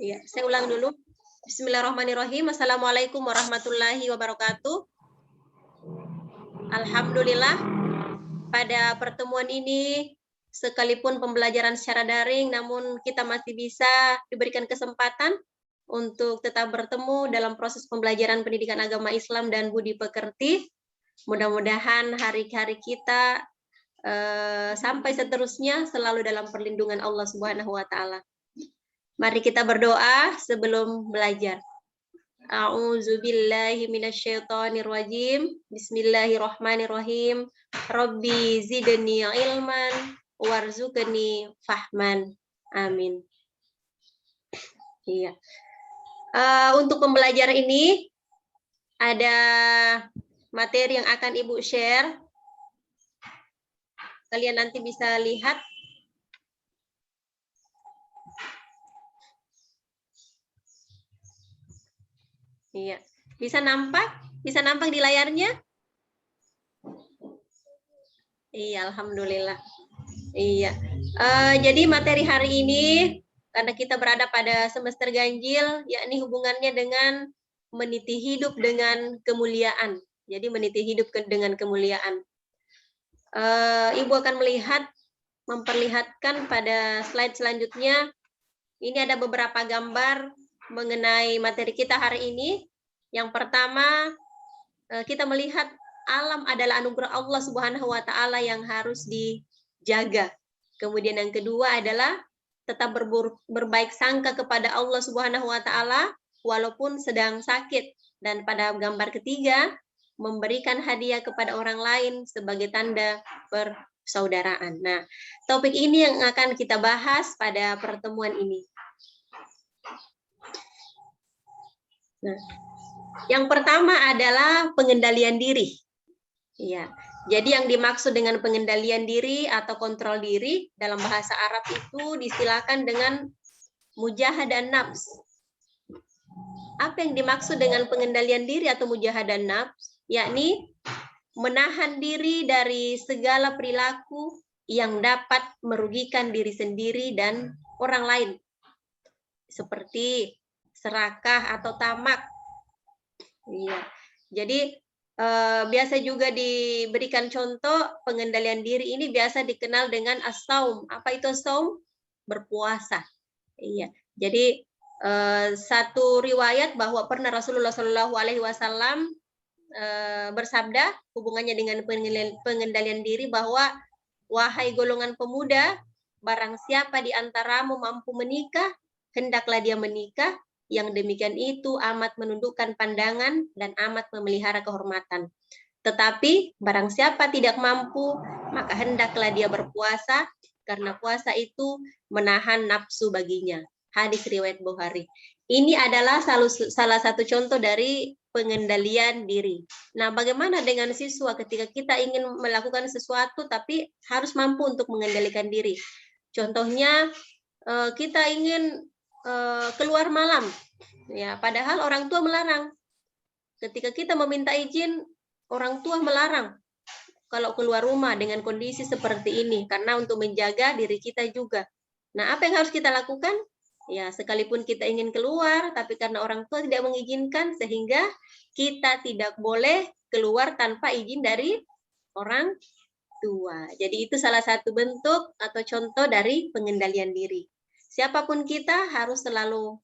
Iya, saya ulang dulu. Bismillahirrahmanirrahim. Assalamualaikum warahmatullahi wabarakatuh. Alhamdulillah, pada pertemuan ini, sekalipun pembelajaran secara daring, namun kita masih bisa diberikan kesempatan untuk tetap bertemu dalam proses pembelajaran pendidikan agama Islam dan budi pekerti. Mudah-mudahan hari-hari kita sampai seterusnya selalu dalam perlindungan Allah Subhanahu wa Ta'ala. Mari kita berdoa sebelum belajar. A'udzubillahi minasyaitonirrajim. Bismillahirrahmanirrahim. Rabbi zidni ilman warzuqni fahman. Amin. Iya. Untuk pembelajaran ini ada materi yang akan Ibu share. Kalian nanti bisa lihat. Iya. Bisa nampak? Bisa nampak di layarnya? Iya, alhamdulillah. Iya. Jadi materi hari ini, karena kita berada pada semester ganjil, yakni hubungannya dengan meniti hidup dengan kemuliaan. Jadi meniti hidup dengan kemuliaan. Ibu akan memperlihatkan pada slide selanjutnya. Ini ada beberapa gambar mengenai materi kita hari ini. Yang pertama, kita melihat alam adalah anugerah Allah Subhanahu wa Ta'ala yang harus dijaga. Kemudian yang kedua adalah tetap berbaik sangka kepada Allah Subhanahu wa Ta'ala walaupun sedang sakit. Dan pada gambar ketiga, memberikan hadiah kepada orang lain sebagai tanda persaudaraan. Nah, topik ini yang akan kita bahas pada pertemuan ini. Nah, yang pertama adalah pengendalian diri. Ya, jadi yang dimaksud dengan pengendalian diri atau kontrol diri dalam bahasa Arab itu disilakan dengan mujahadah nafs. Apa yang dimaksud dengan pengendalian diri atau mujahadah nafs? Yakni menahan diri dari segala perilaku yang dapat merugikan diri sendiri dan orang lain. Seperti serakah atau tamak. Iya. Jadi biasa juga diberikan contoh pengendalian diri ini biasa dikenal dengan as-saum. Apa itu as-saum? Berpuasa. Iya. Jadi satu riwayat bahwa pernah Rasulullah Shallallahu Alaihi Wasallam bersabda hubungannya dengan pengendalian diri bahwa wahai golongan pemuda, barang siapa di antaramu mampu menikah, hendaklah dia menikah. Yang demikian itu amat menundukkan pandangan dan amat memelihara kehormatan. Tetapi barang siapa tidak mampu, maka hendaklah dia berpuasa, karena puasa itu menahan nafsu baginya. Hadis riwayat Bukhari. Ini adalah salah satu contoh dari pengendalian diri. Nah, bagaimana dengan siswa ketika kita ingin melakukan sesuatu tapi harus mampu untuk mengendalikan diri? Contohnya, kita ingin keluar malam, ya, padahal orang tua melarang. Ketika kita meminta izin, orang tua melarang kalau keluar rumah dengan kondisi seperti ini, karena untuk menjaga diri kita juga. Nah, apa yang harus kita lakukan? Ya, sekalipun kita ingin keluar, tapi karena orang tua tidak mengizinkan, sehingga kita tidak boleh keluar tanpa izin dari orang tua. Jadi itu salah satu bentuk atau contoh dari pengendalian diri. Siapapun kita harus selalu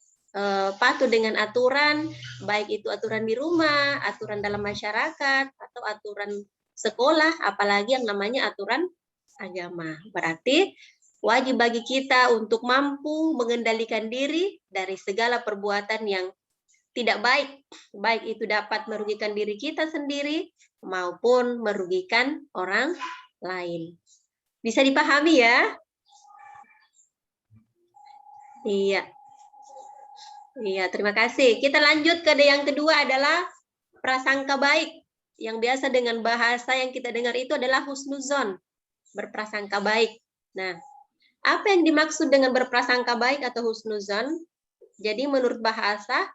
patuh dengan aturan, baik itu aturan di rumah, aturan dalam masyarakat, atau aturan sekolah, apalagi yang namanya aturan agama. Berarti wajib bagi kita untuk mampu mengendalikan diri dari segala perbuatan yang tidak baik, baik itu dapat merugikan diri kita sendiri maupun merugikan orang lain. Bisa dipahami ya? Iya. Iya, terima kasih. Kita lanjut ke yang kedua adalah prasangka baik. Yang biasa dengan bahasa yang kita dengar itu adalah husnuzon, berprasangka baik. Nah, apa yang dimaksud dengan berprasangka baik atau husnuzon? Jadi menurut bahasa,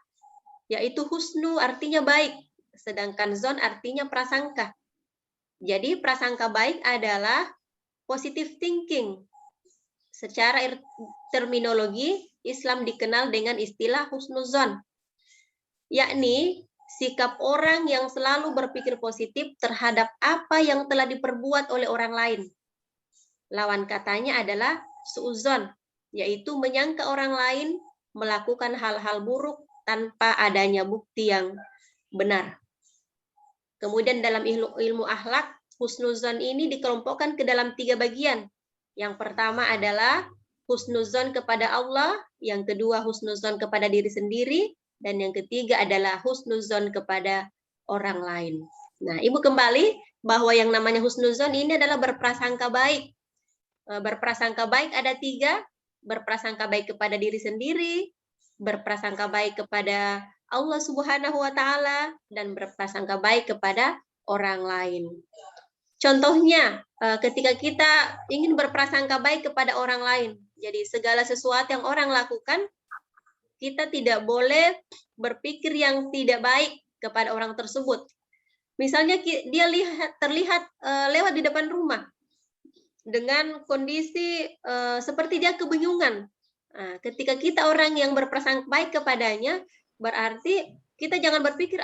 yaitu husnu artinya baik, sedangkan zon artinya prasangka. Jadi prasangka baik adalah positive thinking. Secara terminologi, Islam dikenal dengan istilah husnuzon, yakni sikap orang yang selalu berpikir positif terhadap apa yang telah diperbuat oleh orang lain. Lawan katanya adalah suuzon, yaitu menyangka orang lain melakukan hal-hal buruk tanpa adanya bukti yang benar. Kemudian dalam ilmu akhlak, husnuzon ini dikelompokkan ke dalam 3 bagian. Yang pertama adalah husnuzon kepada Allah, yang kedua husnuzon kepada diri sendiri, dan yang ketiga adalah husnuzon kepada orang lain. Nah, Ibu kembali bahwa yang namanya husnuzon ini adalah berprasangka baik. Berprasangka baik ada 3, berprasangka baik kepada diri sendiri, berprasangka baik kepada Allah Subhanahu wa Ta'ala, dan berprasangka baik kepada orang lain. Contohnya, ketika kita ingin berprasangka baik kepada orang lain, jadi segala sesuatu yang orang lakukan, kita tidak boleh berpikir yang tidak baik kepada orang tersebut. Misalnya dia terlihat lewat di depan rumah dengan kondisi seperti dia kebingungan. Nah, ketika kita orang yang berprasangka baik kepadanya, berarti kita jangan berpikir,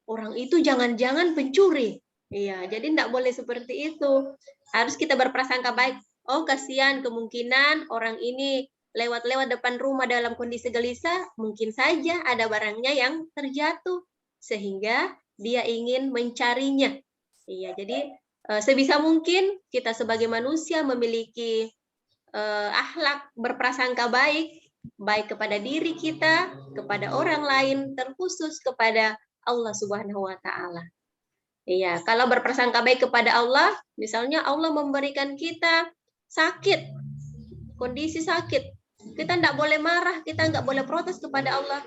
orang itu jangan-jangan pencuri. Iya, jadi tidak boleh seperti itu. Harus kita berprasangka baik. Oh, kasihan, kemungkinan orang ini lewat-lewat depan rumah dalam kondisi gelisah, mungkin saja ada barangnya yang terjatuh, sehingga dia ingin mencarinya. Iya, jadi sebisa mungkin kita sebagai manusia memiliki akhlak berprasangka baik kepada diri kita, kepada orang lain, terkhusus kepada Allah Subhanahu wa Ta'ala. Iya, kalau berprasangka baik kepada Allah, misalnya Allah memberikan kita sakit, kondisi sakit, kita tidak boleh marah, kita nggak boleh protes kepada Allah.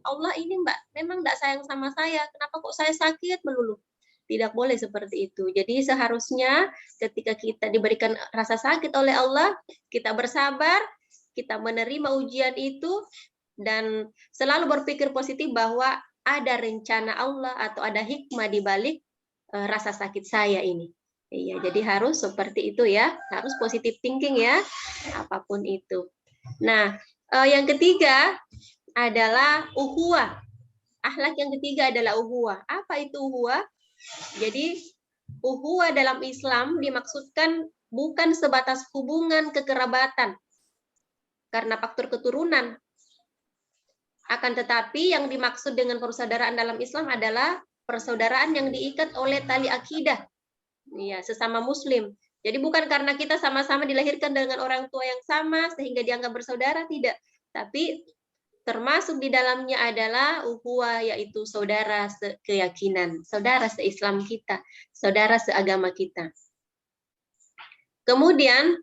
Allah ini Mbak, memang tidak sayang sama saya, kenapa kok saya sakit melulu? Tidak boleh seperti itu. Jadi seharusnya ketika kita diberikan rasa sakit oleh Allah, kita bersabar, kita menerima ujian itu, dan selalu berpikir positif bahwa ada rencana Allah atau ada hikmah di balik rasa sakit saya ini. Iya, jadi harus seperti itu ya, harus positive thinking ya, apapun itu. Nah, yang ketiga adalah uhuwah. Akhlak yang ketiga adalah uhuwah. Apa itu uhuwah? Jadi uhuwah dalam Islam dimaksudkan bukan sebatas hubungan kekerabatan karena faktor keturunan. Akan tetapi yang dimaksud dengan persaudaraan dalam Islam adalah persaudaraan yang diikat oleh tali akidah, ya, sesama Muslim. Jadi bukan karena kita sama-sama dilahirkan dengan orang tua yang sama sehingga dianggap bersaudara, tidak. Tapi termasuk di dalamnya adalah ukhuwah, yaitu saudara sekeyakinan, saudara seislam kita, saudara seagama kita. Kemudian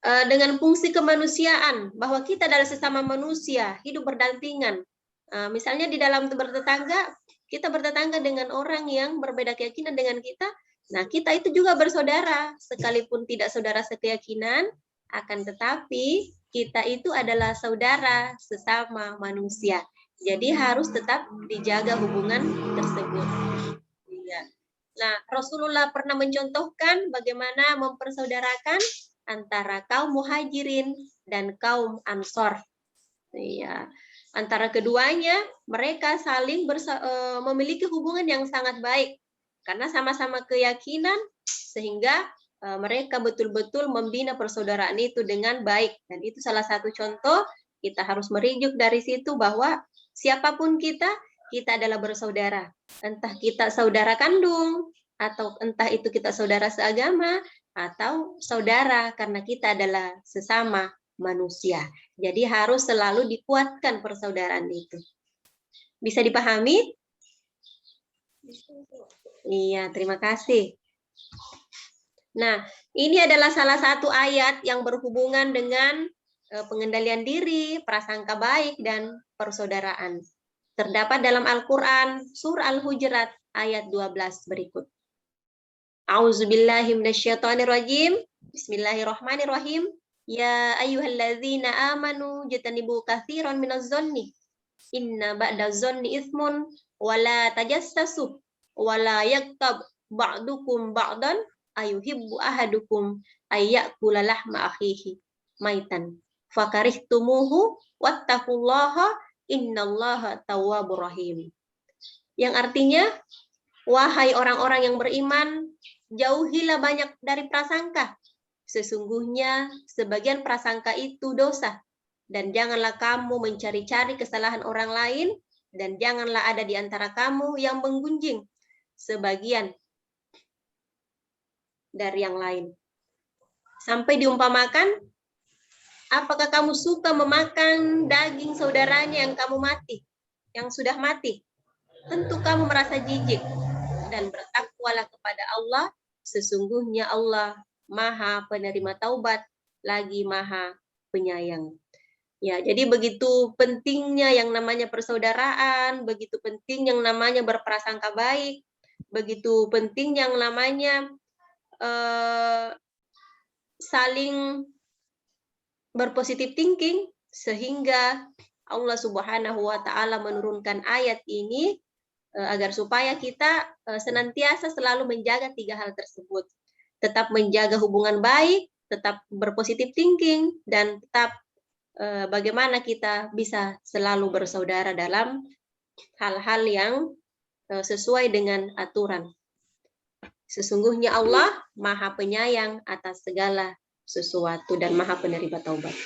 dengan fungsi kemanusiaan, bahwa kita adalah sesama manusia, hidup berdampingan. Misalnya di dalam bertetangga, kita bertetangga dengan orang yang berbeda keyakinan dengan kita, nah kita itu juga bersaudara, sekalipun tidak saudara sekeyakinan, akan tetapi kita itu adalah saudara sesama manusia. Jadi harus tetap dijaga hubungan tersebut. Nah, Rasulullah pernah mencontohkan bagaimana mempersaudarakan antara kaum muhajirin dan kaum ansor. Iya, antara keduanya mereka saling memiliki hubungan yang sangat baik karena sama-sama keyakinan, sehingga mereka betul-betul membina persaudaraan itu dengan baik. Dan itu salah satu contoh, kita harus merujuk dari situ bahwa siapapun kita adalah bersaudara. Entah kita saudara kandung, atau entah itu kita saudara seagama, atau saudara karena kita adalah sesama manusia. Jadi harus selalu dikuatkan persaudaraan itu. Bisa dipahami? Iya, terima kasih. Nah, ini adalah salah satu ayat yang berhubungan dengan pengendalian diri, prasangka baik, dan persaudaraan. Terdapat dalam Al-Quran, Surah Al-Hujurat, ayat 12 berikut. A'udzubillahi minasyaitonirrajim. Bismillahirrahmanirrahim. Ya ayyuhalladzina amanu jatanibu katsiran minaz-zanni inna ba'daz-zanni itsmun wala tajassasu wala yaktab ba'dukum ba'dan ayuhibbu ahadukum ayyakula lahma akhihi maitan fakarihtumuhu wattaqullaha innallaha tawwabur rahim. Yang artinya, wahai orang-orang yang beriman, jauhilah banyak dari prasangka. Sesungguhnya sebagian prasangka itu dosa. Dan janganlah kamu mencari-cari kesalahan orang lain, dan janganlah ada di antara kamu yang menggunjing sebagian dari yang lain. Sampai diumpamakan, apakah kamu suka memakan daging saudaranya yang sudah mati? Tentu kamu merasa jijik. Dan bertakwalah kepada Allah, sesungguhnya Allah Maha penerima taubat, lagi Maha penyayang. Ya, jadi begitu pentingnya yang namanya persaudaraan, begitu penting yang namanya berprasangka baik, begitu penting yang namanya saling berpositif thinking, sehingga Allah Subhanahu wa Ta'ala menurunkan ayat ini agar supaya kita senantiasa selalu menjaga 3 hal tersebut. Tetap menjaga hubungan baik, tetap berpositif thinking, dan tetap bagaimana kita bisa selalu bersaudara dalam hal-hal yang sesuai dengan aturan. Sesungguhnya Allah Maha Penyayang atas segala sesuatu dan Maha Penerima taubat.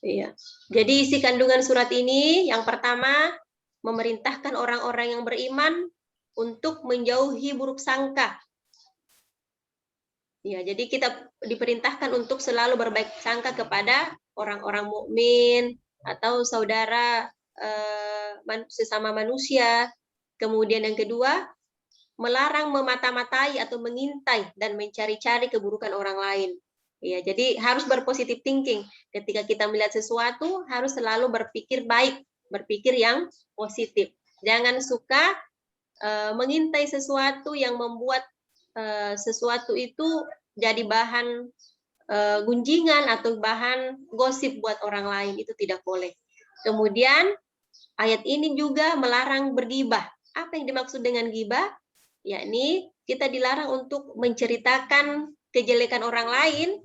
Iya. Jadi isi kandungan surat ini yang pertama, memerintahkan orang-orang yang beriman untuk menjauhi buruk sangka. Ya, jadi kita diperintahkan untuk selalu berbaik sangka kepada orang-orang mukmin atau saudara sesama manusia. Kemudian yang kedua, melarang memata-matai atau mengintai dan mencari-cari keburukan orang lain. Ya, jadi harus berpositif thinking. Ketika kita melihat sesuatu, harus selalu berpikir baik, berpikir yang positif. Jangan suka mengintai sesuatu yang membuat sesuatu itu jadi bahan gunjingan atau bahan gosip buat orang lain. Itu tidak boleh. Kemudian ayat ini juga melarang bergibah. Apa yang dimaksud dengan gibah? Yakni kita dilarang untuk menceritakan kejelekan orang lain,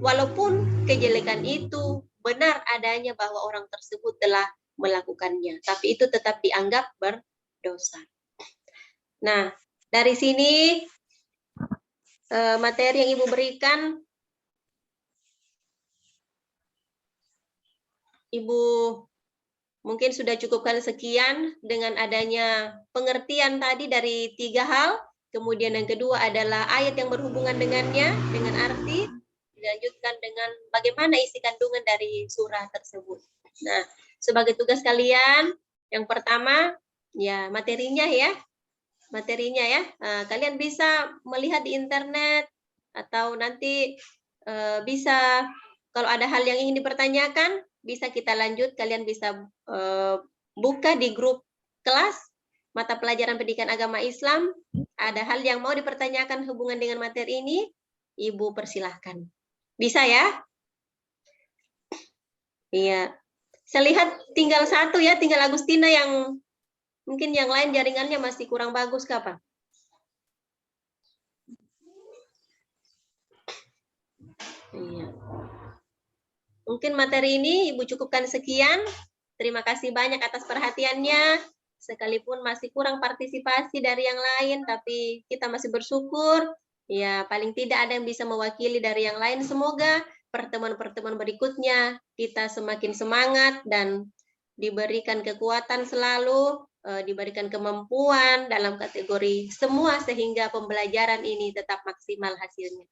walaupun kejelekan itu benar adanya bahwa orang tersebut telah melakukannya, tapi itu tetap dianggap berdosa. Nah, dari sini materi yang Ibu berikan, Ibu mungkin sudah cukupkan sekian dengan adanya pengertian tadi dari 3 hal. Kemudian yang kedua adalah ayat yang berhubungan dengannya, dengan arti, dilanjutkan dengan bagaimana isi kandungan dari surah tersebut. Nah, sebagai tugas kalian, yang pertama, ya materinya ya. Kalian bisa melihat di internet, atau nanti bisa, kalau ada hal yang ingin dipertanyakan, bisa kita lanjut. Kalian bisa buka di grup kelas mata pelajaran pendidikan agama Islam. Ada hal yang mau dipertanyakan hubungan dengan materi ini, Ibu persilahkan. Bisa ya? Iya. Saya lihat tinggal satu ya, tinggal Agustina yang mungkin yang lain jaringannya masih kurang bagus, kapan? Iya. Mungkin materi ini Ibu cukupkan sekian. Terima kasih banyak atas perhatiannya. Sekalipun masih kurang partisipasi dari yang lain, tapi kita masih bersyukur. Ya, paling tidak ada yang bisa mewakili dari yang lain. Semoga pertemuan-pertemuan berikutnya kita semakin semangat dan diberikan kekuatan selalu, diberikan kemampuan dalam kategori semua, sehingga pembelajaran ini tetap maksimal hasilnya.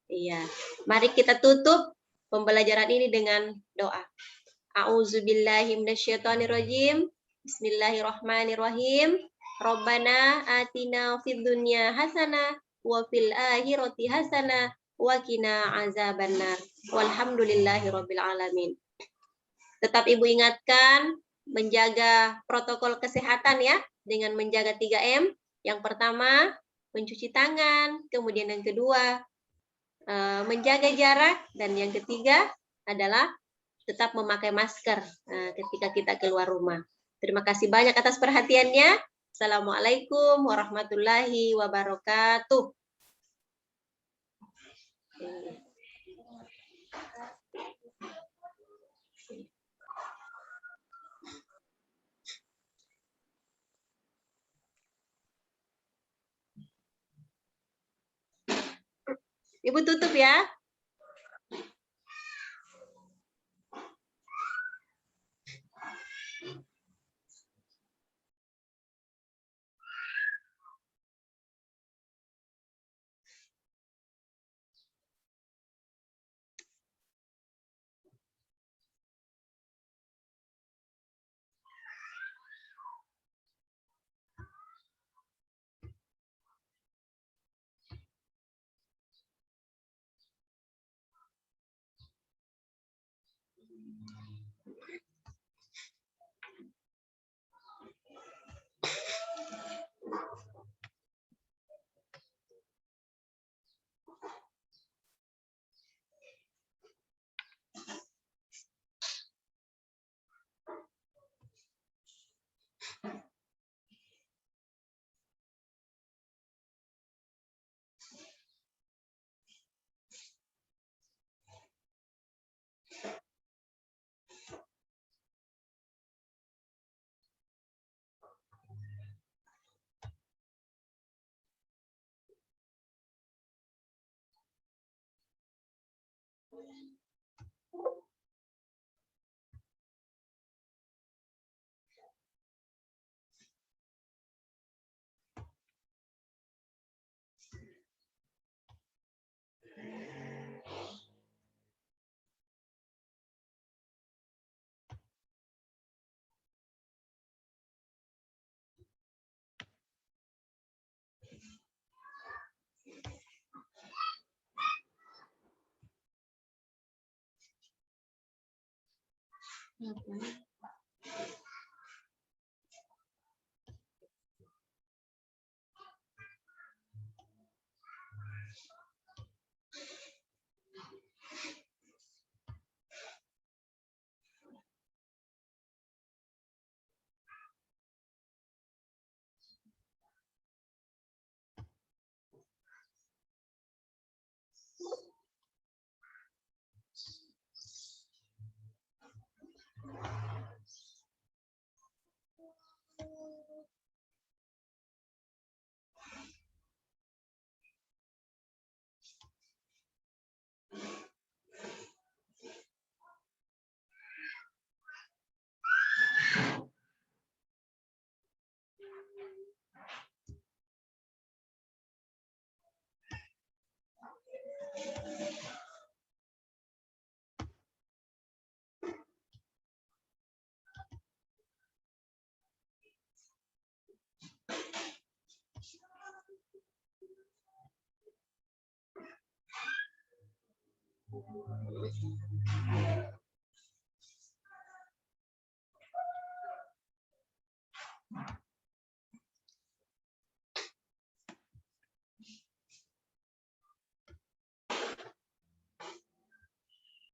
Iya, mari kita tutup pembelajaran ini dengan doa. A'udzubillahi minasyaitonirrajim. Bismillahirrahmanirrahim. Rabbana atina fid dunya hasanah wa fil akhirati hasanah wa qina azabannar. Walhamdulillahirabbil alamin. Tetap Ibu ingatkan menjaga protokol kesehatan ya, dengan menjaga 3M. Yang pertama, mencuci tangan, kemudian yang kedua, menjaga jarak, dan yang ketiga adalah tetap memakai masker ketika kita keluar rumah. Terima kasih banyak atas perhatiannya. Assalamualaikum warahmatullahi wabarakatuh. Ibu tutup ya.